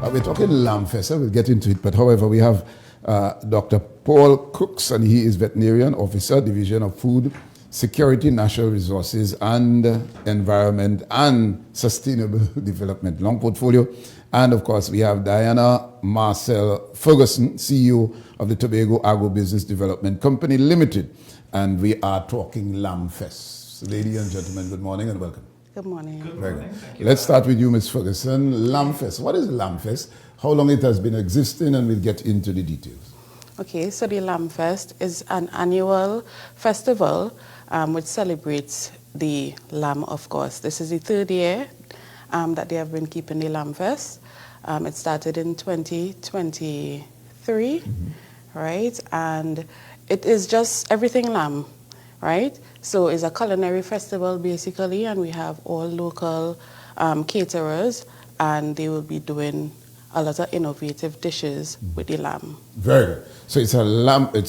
We're talking Lamb Fest, we'll get into it, but however, we have Dr. Paul Crooks, and he is Veterinary Officer, Division of Food Security, Natural Resources, and Environment and Sustainable Development, long portfolio. And of course, we have Dania Marcelle-Ferguson, CEO of the Tobago Agribusiness Development Company Limited, and we are talking Lamb Fest. Ladies and gentlemen, good morning and welcome. Good morning. Good morning. Let's start with you, Ms. Ferguson. Lamb Fest. What is Lamb Fest? How long it has been existing, and we'll get into the details. Okay, so the Lamb Fest is an annual festival which celebrates the lamb, of course. This is the third year that they have been keeping the Lamb Fest. It started in 2023, right? And it is just everything lamb, right? So it's a culinary festival basically, and we have all local caterers, and they will be doing a lot of innovative dishes with the lamb. Very good. So it's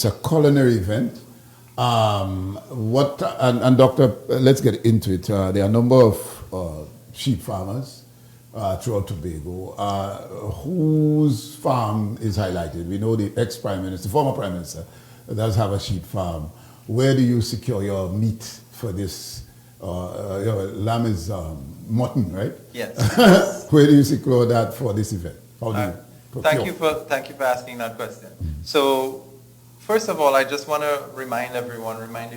a culinary event. And Doctor, let's get into it. There are a number of sheep farmers throughout Tobago whose farm is highlighted. We know the ex-Prime Minister, former Prime Minister, does have a sheep farm. Where do you secure your meat for this? Your lamb is mutton, right? Yes. Where do you secure that for this event? How do you thank you for asking that question. So, first of all, I just want to remind the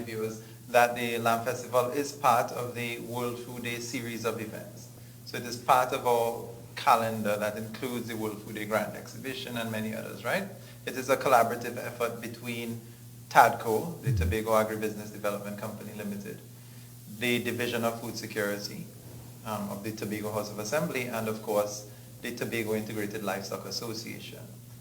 viewers, that the Lamb Festival is part of the World Food Day series of events. So it is part of our calendar that includes the World Food Day Grand Exhibition and many others, right? It is a collaborative effort between TADCO, the Tobago Agribusiness Development Company Limited, the Division of Food Security of the Tobago House of Assembly, and of course, the Tobago Integrated Livestock Association,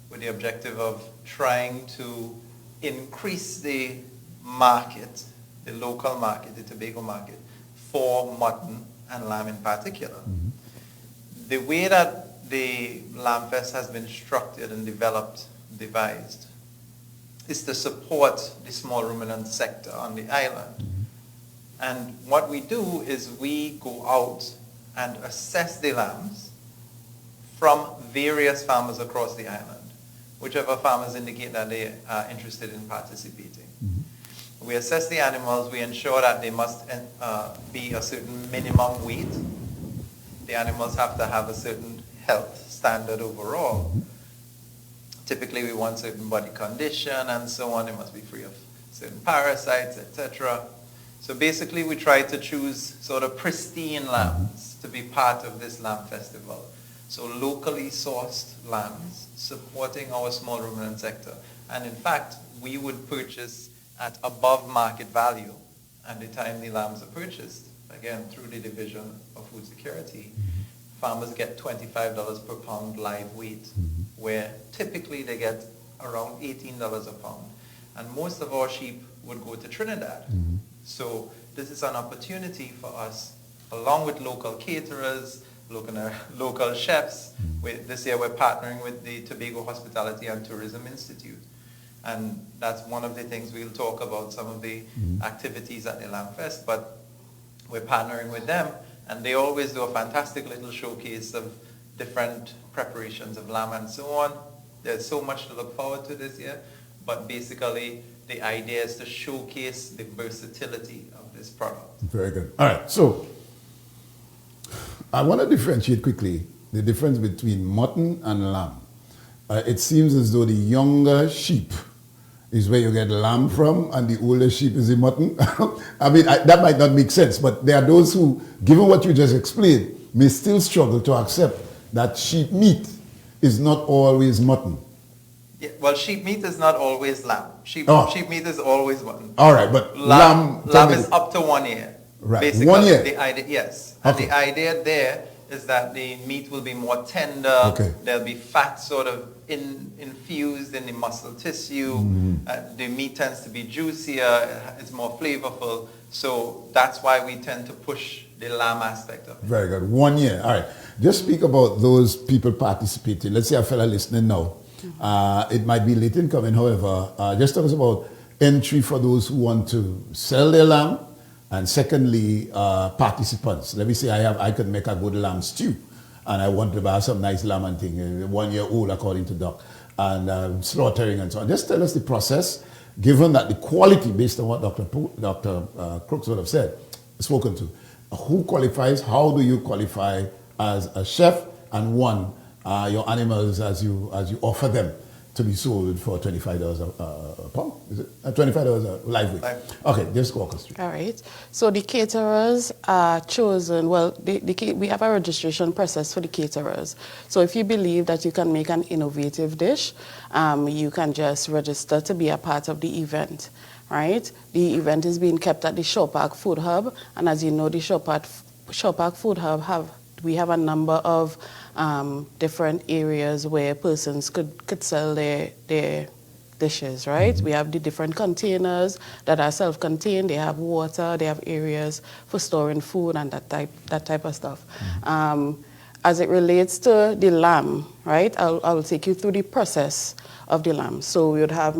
with the objective of trying to increase the market, the local market, the Tobago market, for mutton and lamb in particular. The way that the Lamb Fest has been structured and devised, is to support the small ruminant sector on the island. And what we do is we go out and assess the lambs from various farmers across the island, whichever farmers indicate that they are interested in participating. We assess the animals, we ensure that they must be a certain minimum weight. The animals have to have a certain health standard overall. Typically, we want certain body condition and so on. It must be free of certain parasites, etc. So basically, we try to choose sort of pristine lambs to be part of this lamb festival. So locally sourced lambs supporting our small ruminant sector. And in fact, we would purchase at above market value at the time the lambs are purchased. Again, through the Division of Food Security, farmers get $25 per pound live weight, where typically they get around $18 a pound. And most of our sheep would go to Trinidad. So this is an opportunity for us, along with local caterers, local chefs. This year we're partnering with the Tobago Hospitality and Tourism Institute. And that's one of the things we'll talk about, some of the activities at the Lamb Fest, but we're partnering with them. And they always do a fantastic little showcase of different preparations of lamb and so on. There's so much to look forward to this year, but basically the idea is to showcase the versatility of this product. Very good. All right, so I want to differentiate quickly the difference between mutton and lamb. It seems as though the younger sheep is where you get lamb from, and the older sheep is the mutton. I mean, that might not make sense, but there are those who, given what you just explained, may still struggle to accept that sheep meat is not always mutton. Yeah, well, sheep meat is not always lamb. Sheep meat is always mutton. All right, but lamb is up to 1 year. Right, basically, 1 year? The idea, yes. Okay. And the idea there is that the meat will be more tender. Okay. There'll be fat sort of infused in the muscle tissue. The meat tends to be juicier. It's more flavorful. So that's why we tend to push the lamb aspect of it. Very good. 1 year. All right. Just speak about those people participating. Let's say a fella listening now. It might be late in coming, however. Just talk us about entry for those who want to sell their lamb. And secondly, participants. Let me say I could make a good lamb stew. and I want to buy some nice lamb and thing, 1 year old according to Doc, and slaughtering and so on. Just tell us the process, given that the quality, based on what Dr. Crooks would have said, spoken to. Who qualifies? How do you qualify as a chef? And your animals as you offer them to be sold for $25 a pound? Is it $25 a live weight? Okay, just walk us through. All right. So the caterers are chosen. Well, we have a registration process for the caterers. So if you believe that you can make an innovative dish, you can just register to be a part of the event. Right? The event is being kept at the Shaw Park Food Hub, and as you know, the Shaw Park Food Hub we have a number of different areas where persons could sell their dishes, right? We have the different containers that are self-contained. They have water. They have areas for storing food and that type of stuff. As it relates to the lamb, right? I'll take you through the process of the lamb. So we would have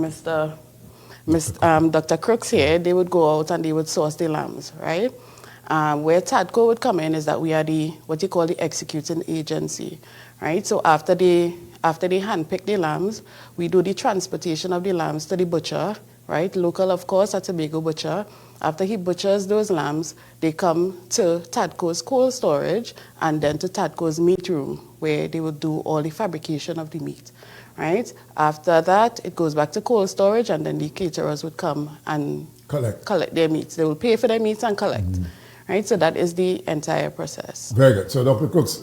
Dr. Crooks here. They would go out and they would source the lambs, right? Where TADCO would come in is that we are what you call the executing agency, right? So after they handpick the lambs, we do the transportation of the lambs to the butcher, right? Local, of course, a Tobago butcher. After he butchers those lambs, they come to TADCO's cold storage and then to TADCO's meat room, where they will do all the fabrication of the meat, right? After that, it goes back to cold storage, and then the caterers would come and collect their meats. They will pay for their meats and collect. Right, so that is the entire process. Very good. So, Dr. Crooks,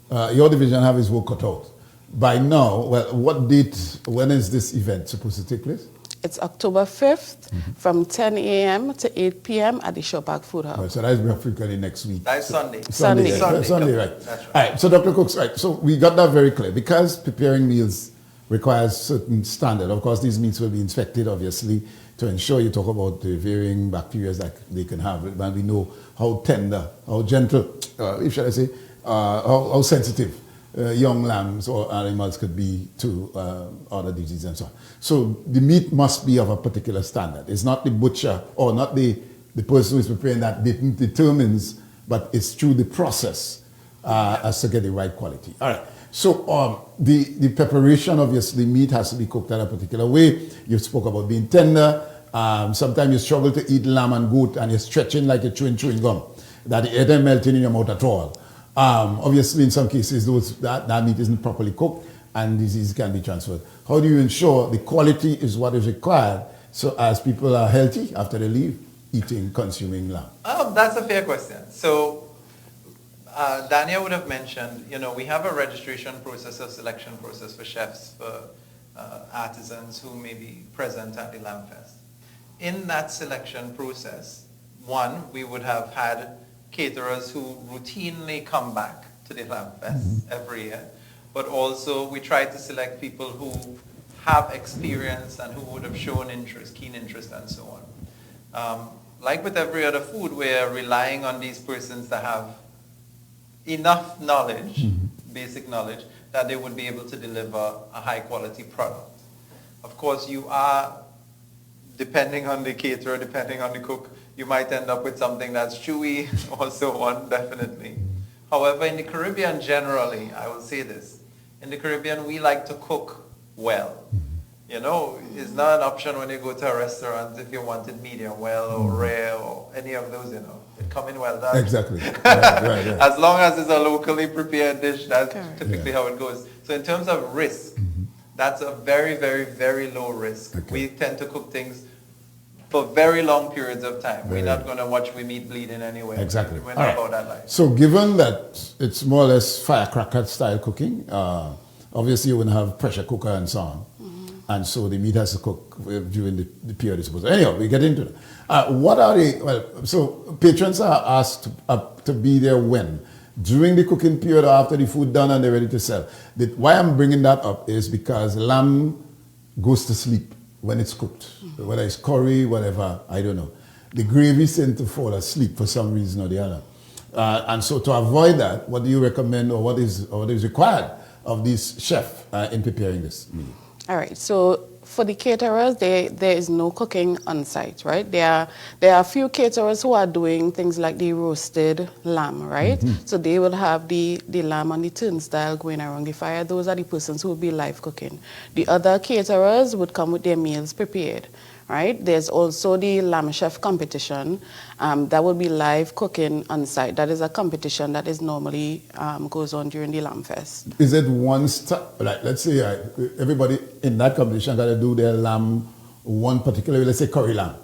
your division have his work cut out. By now, well, what date, when is this event supposed to take place? It's October 5th from 10 a.m. to 8 p.m. at the Shaw Park Food Hub. Right, so that is frequently next week. That's Sunday. Sunday, right. That's right. All right, so Dr. Crooks, right, so we got that very clear. Because preparing meals requires certain standard. Of course, these meats will be inspected, obviously, to ensure you talk about the varying bacteria that they can have. And we know how tender, how gentle, if shall I say, how sensitive young lambs or animals could be to other diseases and so on. So the meat must be of a particular standard. It's not the butcher or not the person who is preparing that determines, but it's through the process as to get the right quality. All right. So the preparation, obviously, meat has to be cooked in a particular way. You spoke about being tender. Sometimes you struggle to eat lamb and goat and you're stretching like you're chewing gum. That it ain't melting in your mouth at all. Obviously, in some cases, that meat isn't properly cooked and disease can be transferred. How do you ensure the quality is what is required so as people are healthy after they leave consuming lamb? That's a fair question. So Dania would have mentioned, we have a registration process, a selection process for chefs, for artisans who may be present at the Lamb Fest. In that selection process, we would have had caterers who routinely come back to the Lamb Fest every year, but also we try to select people who have experience and who would have shown keen interest and so on. Like with every other food, we're relying on these persons to have enough knowledge, basic knowledge, that they would be able to deliver a high quality product. Of course, you are, depending on the caterer, depending on the cook, you might end up with something that's chewy or so on, definitely. However, in the Caribbean generally, I will say this, in the Caribbean we like to cook well. It's not an option when you go to a restaurant if you want it medium well or rare or any of those, it come in well done. Exactly. Right. As long as it's a locally prepared dish, that's typically how it goes. So in terms of risk, that's a very, very, very low risk. Okay. We tend to cook things for very long periods of time. We're not going to watch we meat bleed in any way. Exactly. We're not about that life. So given that it's more or less firecracker style cooking, obviously you wouldn't have pressure cooker and so on. And so the meat has to cook during the period, I suppose. Anyhow, we get into it. So patrons are asked to be there when? During the cooking period or after the food done and they're ready to sell. Why I'm bringing that up is because lamb goes to sleep when it's cooked. Whether it's curry, whatever, I don't know. The gravy seems to fall asleep for some reason or the other. And so to avoid that, what do you recommend or what is required of this chef in preparing this meal? All right, so for the caterers, there is no cooking on site, right? There are a few caterers who are doing things like the roasted lamb, right? So they will have the lamb on the turnstile going around the fire. Those are the persons who will be live cooking. The other caterers would come with their meals prepared, right? There's also the lamb chef competition that will be live cooking on site. That is a competition that is normally goes on during the Lamb Fest. Is it one like let's say everybody in that competition got to do their lamb one particular, let's say curry lamb.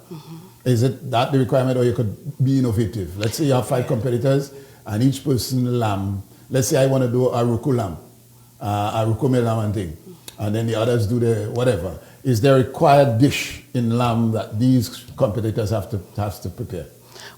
Is it that the requirement, or you could be innovative? Let's say you have 5 competitors and each person lamb. Let's say I want to do a ruku lamb, a rukume lamb and thing, and then the others do the whatever. Is there a required dish in lamb that these competitors have to prepare?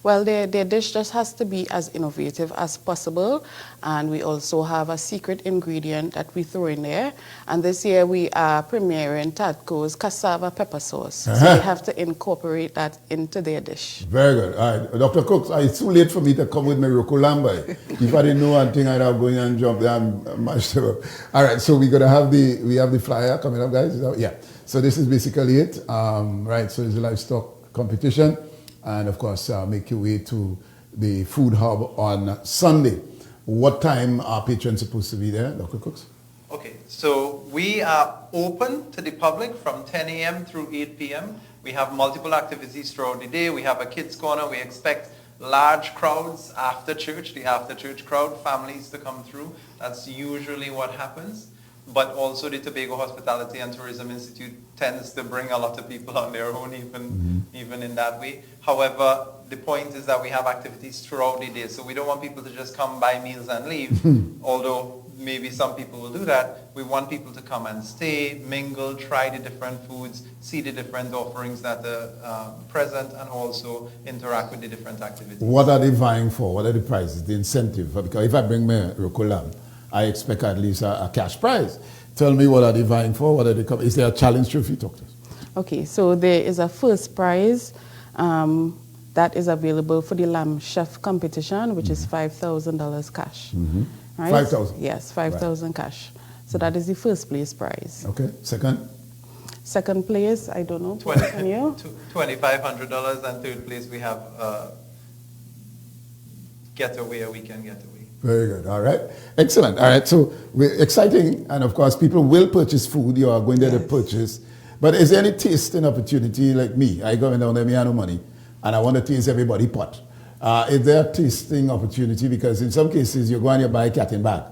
Well, their dish just has to be as innovative as possible, and we also have a secret ingredient that we throw in there. And this year we are premiering TADCO's cassava pepper sauce, so they have to incorporate that into their dish. Very good. All right, Dr. Crooks, it's too late for me to come with my rukulamba. If I didn't know one thing, I'd have going and jump there and mashed up. All right, so we have the flyer coming up, guys. Yeah. So this is basically it. Right. So it's a livestock competition. And of course, make your way to the food hub on Sunday. What time are patrons supposed to be there, Dr. Crooks? Okay, so we are open to the public from 10 a.m. through 8 p.m. We have multiple activities throughout the day. We have a kids corner. We expect large crowds after church, the after church crowd, families to come through. That's usually what happens. But also the Tobago Hospitality and Tourism Institute tends to bring a lot of people on their own, even in that way. However, the point is that we have activities throughout the day. So we don't want people to just come buy meals and leave, although maybe some people will do that. We want people to come and stay, mingle, try the different foods, see the different offerings that are present, and also interact with the different activities. What are they vying for? What are the prizes, the incentive? Because if I bring my rukulam, I expect at least a cash prize. Tell me, what are they vying for? Is there a challenge trophy, doctors? Okay, so there is a first prize that is available for the Lamb Chef competition, which is $5,000 cash. Right? 5,000? Yes, 5,000 cash. So that is the first place prize. Okay, second? Second place, I don't know. $2,500, and third place we have getaway, a weekend getaway. Very good. All right. Excellent. All right. So we're exciting. And of course, people will purchase food. You are going there to purchase. But is there any tasting opportunity like me? I go in down there, me have no money, and I want to taste everybody pot. Is there a tasting opportunity? Because in some cases, you go and you buy cat in bag.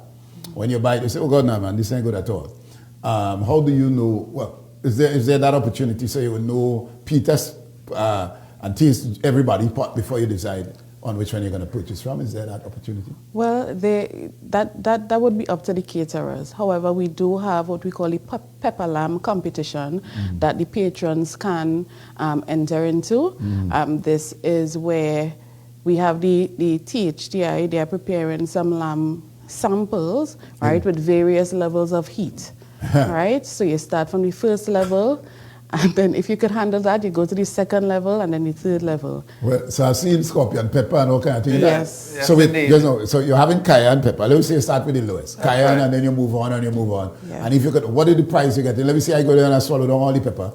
When you buy it, you say, oh, God, no, man, this ain't good at all. How do you know? Well, is there that opportunity so you will know, test and taste everybody pot before you decide on which one you're going to purchase from? Is there that opportunity? Well, that would be up to the caterers. However, we do have what we call the pepper lamb competition that the patrons can enter into. This is where we have the THDI. They are preparing some lamb samples, right, with various levels of heat, right? So you start from the first level, and then if you could handle that, you go to the second level and then the third level. Well, so I've seen scorpion pepper and all kind of things. Yes. Yes, so so you're having cayenne pepper. Let me say you start with the lowest. Cayenne, and then you move on and you move on. Yeah. And if you could, what is the price you get? Let me say I go there and I swallow down all the pepper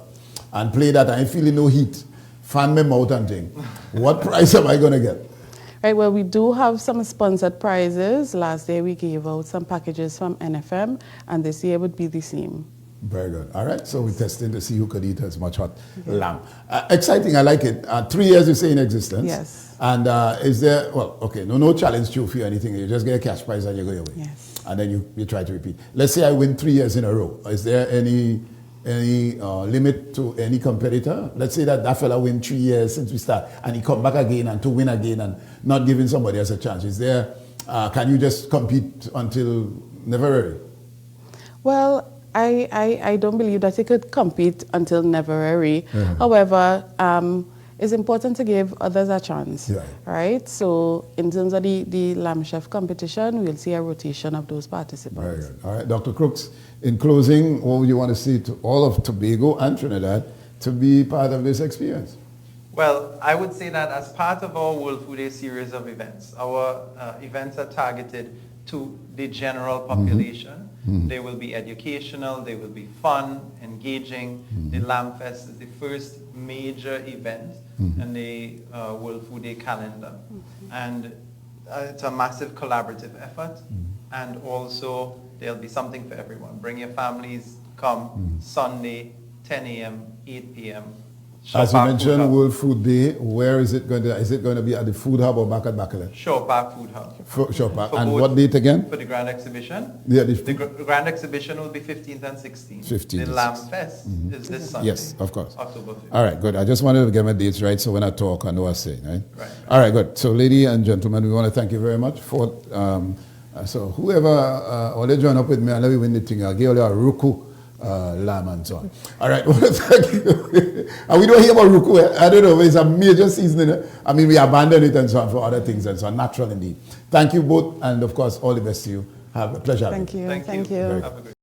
and play that and I feel no heat. Fan my mouth and thing. What price am I going to get? Right, well, we do have some sponsored prizes. Last year we gave out some packages from NFM, and this year would be the same. Very good. All right, so we're testing to see who could eat as much hot lamb. Exciting, I like it. 3 years you say in existence. Yes. And is there, well, okay, no challenge trophy or anything. You just get a cash prize and you go your way. Yes. And then you try to repeat. Let's say I win 3 years in a row. Is there any limit to any competitor? Let's say that fella win 3 years since we start and he come back again and to win again and not giving somebody else a chance. Is there, can you just compete until never? Well, I don't believe that you could compete until never. However, it's important to give others a chance, right? So in terms of the Lamb Chef competition, we'll see a rotation of those participants. Very good. All right, Dr. Crooks, in closing, what would you want to say to all of Tobago and Trinidad to be part of this experience? Well, I would say that as part of our World Food Day series of events, our events are targeted to the general population. They will be educational, they will be fun, engaging. The Lamb Fest is the first major event in the World Food Day calendar. And it's a massive collaborative effort. And also, there'll be something for everyone. Bring your families, come Sunday, 10 a.m., 8 p.m. As you mentioned, World Food Day, where is it going to, is it going to be at the Food Hub or back at Bacalet? Shore Park Food Hub. Shore Park. And what date again? For the Grand Exhibition. Yeah, the Grand Exhibition will be 15th and 16th. 15th. The Lamb Fest is this Sunday. Yes, of course. October 5th. All right, good. I just wanted to get my dates right so when I talk, I know what I'm saying, right? Right. All right, good. So, ladies and gentlemen, we want to thank you very much for, so whoever, or they join up with me and let me win the thing, I'll give you a Ruku. Lamb and so on. All right, well, thank you. And we don't hear about Ruku. I don't know, it's a major season. I mean, we abandoned it and so on for other things and so on. Natural indeed. Thank you both, and of course, all the best to you. Have a pleasure. Thank you. Thank you. Thank you. Have a great